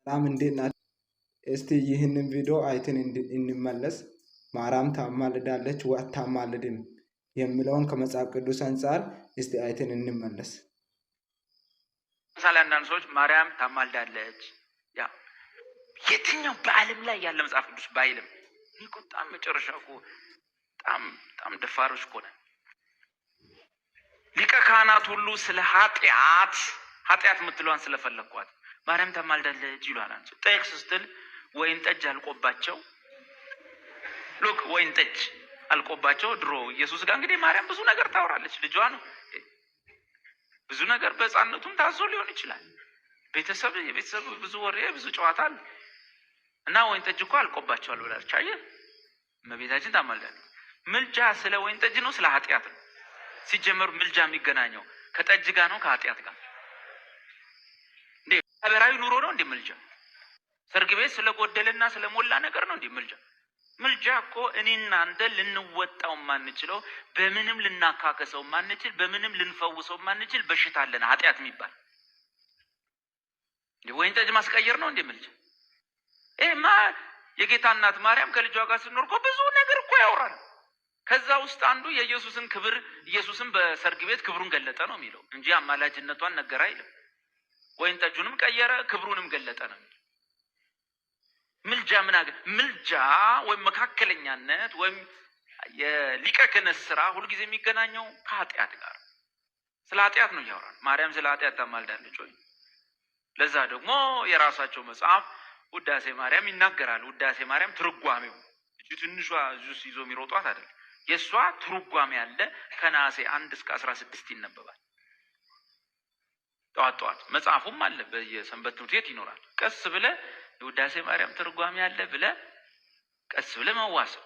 ሰላም እንዴት ናችሁ? እስቲ ይህንን ቪዲዮ አይተን እንመለስ። ማርያም ታማልዳለች ወይ አታማልድም የሚለውን ከመጽሐፍ ቅዱስ አንፃር እስቲ አይተን እንመለስ። ምሳሌ አንዳንድ ሰዎች ማርያም ታማልዳለች ያ የትኛው በዓለም ላይ ያለ መጽሐፍ ቅዱስ ባይልም ይህ በጣም መጨረሻው በጣም ደፋሮች እኮ ነን። ሊቀ ካህናት ሁሉ ስለ ኃጢአት የምትለዋን ስለፈለኳት ማርያም ታማልዳለች ይሏል። አንተ ጠቅስ ስትል ወይን ጠጅ አልቆባቸው ሉክ ወይን ጠጅ አልቆባቸው ድሮ ኢየሱስ ጋር እንግዲህ ማርያም ብዙ ነገር ታወራለች። ልጇ ነው ብዙ ነገር በሕፃንነቱም ታዞ ሊሆን ይችላል። የቤተሰብ ብዙ ወሬ ብዙ ጨዋታ አለ እና ወይን ጠጅ እኮ አልቆባቸዋል ብላለች። አየህ እመቤታችን ታማልዳለች። ምልጃ ስለ ወይን ጠጅ ነው ስለ ኃጢአት ነው? ሲጀመር ምልጃ የሚገናኘው ከጠጅ ጋር ነው ከኃጢአት ጋር? እንዴ ማህበራዊ ኑሮ ነው እንዴ ምልጃ? ሰርግ ቤት ስለጎደለና ስለሞላ ነገር ነው እንዴ ምልጃ? ምልጃ እኮ እኔና አንተ ልንወጣው ማንችለው በምንም ልናካከሰው ማንችል በምንም ልንፈውሰው ማንችል በሽታ አለን ኃጢአት የሚባል። ወይን ጠጅ ማስቀየር ነው እንዴ ምልጃ? ይሄማ የጌታ እናት ማርያም ከልጇ ጋር ስትኖር እኮ ብዙ ነገር እኮ ያወራል። ከዛ ውስጥ አንዱ የኢየሱስን ክብር ኢየሱስም በሰርግ ቤት ክብሩን ገለጠ ነው የሚለው እንጂ አማላጅነቷን ነገር አይልም። ወይን ጠጁንም ቀየረ ክብሩንም ገለጠ ነው። ምልጃ ምልጃ ወይም መካከለኛነት ወይም የሊቀ ክህነት ስራ ሁልጊዜ የሚገናኘው ከኃጢአት ጋር። ስለ ኃጢአት ነው ያወራል። ማርያም ስለ ኃጢአት ታማልዳለች ወይ? ለዛ ደግሞ የራሳቸው መጽሐፍ ውዳሴ ማርያም ይናገራል። ውዳሴ ማርያም ትርጓሜው እጁ ትንሿ ጁስ ይዞ የሚሮጧት አይደል? የሷ ትርጓሜ ያለ ከነሐሴ 1 እስከ 16 ይነበባል። ጠዋት መጽሐፉም አለ በየሰንበት ትምህርት ቤት ይኖራል። ቀስ ብለህ የውዳሴ ማርያም ትርጓሜ ያለ ብለህ ቀስ ብለህ መዋሰው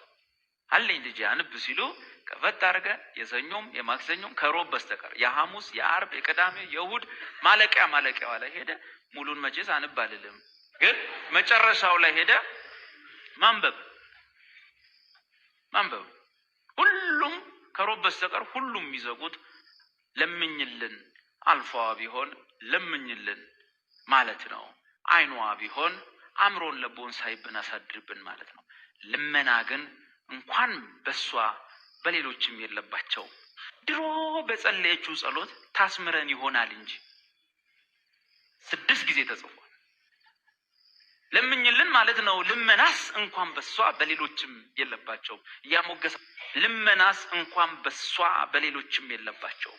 አለኝ ልጅ አንብ ሲሉ ከፈት አድርገህ የሰኞም የማክሰኞም ከሮብ በስተቀር የሐሙስ የአርብ የቅዳሜ የእሑድ ማለቂያዋ ላይ ሄደ ሙሉን መቼስ አንብ አልልም፣ ግን መጨረሻው ላይ ሄደ ማንበብ ሁሉም ከሮብ በስተቀር ሁሉም የሚዘጉት ለምኝልን አልፋዋ ቢሆን ለምኝልን ማለት ነው። አይኗ ቢሆን አምሮን ለቦን ሳይብን አሳድርብን ማለት ነው። ልመና ግን እንኳን በሷ በሌሎችም የለባቸው። ድሮ በጸለየችው ጸሎት ታስምረን ይሆናል እንጂ 6 ጊዜ ተጽፏል። ለምኝልን ማለት ነው። ልመናስ እንኳን በሷ በሌሎችም የለባቸው። ያሞገሰ ልመናስ እንኳን በሷ በሌሎችም የለባቸው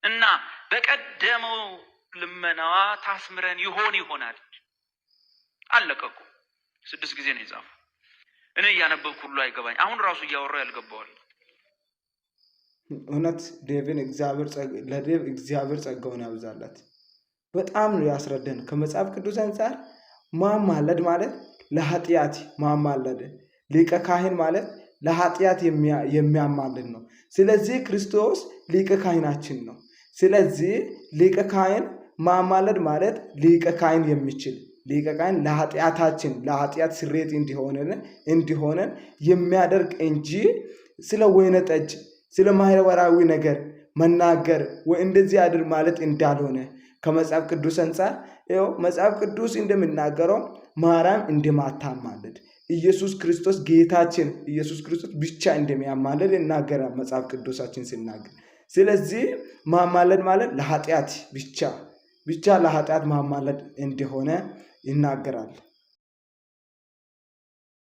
እና በቀደመው ልመናዋ ታስምረን ይሆናል። አለቀቁ 6 ጊዜ ነው የጻፈው። እኔ እያነበብኩ ሁሉ አይገባኝ። አሁን ራሱ እያወራሁ ያልገባዋል። እውነት ለዴቭ እግዚአብሔር ጸጋውን ያብዛላት። በጣም ነው ያስረዳን ከመጽሐፍ ቅዱስ አንፃር። ማማለድ ማለት ለኃጢአት ማማለድ፣ ሊቀ ካህን ማለት ለኃጢአት የሚያማልድ ነው። ስለዚህ ክርስቶስ ሊቀ ካህናችን ነው። ስለዚህ ሊቀ ካህን ማማለድ ማለት ሊቀ ካህን የሚችል ሊቀ ካህን ለኃጢአታችን ለኃጢአት ስርየት እንዲሆነን የሚያደርግ እንጂ ስለ ወይነ ጠጅ ስለ ማህበራዊ ነገር መናገር ወይ እንደዚህ አድር ማለት እንዳልሆነ ከመጽሐፍ ቅዱስ አንፃር መጽሐፍ ቅዱስ እንደሚናገረው ማርያም እንደማታማልድ ኢየሱስ ክርስቶስ ጌታችን ኢየሱስ ክርስቶስ ብቻ እንደሚያማልድ ይናገራል መጽሐፍ ቅዱሳችን ሲናገር። ስለዚህ ማማለድ ማለት ለኃጢአት ብቻ ለኃጢአት ማማለድ እንደሆነ ይናገራል።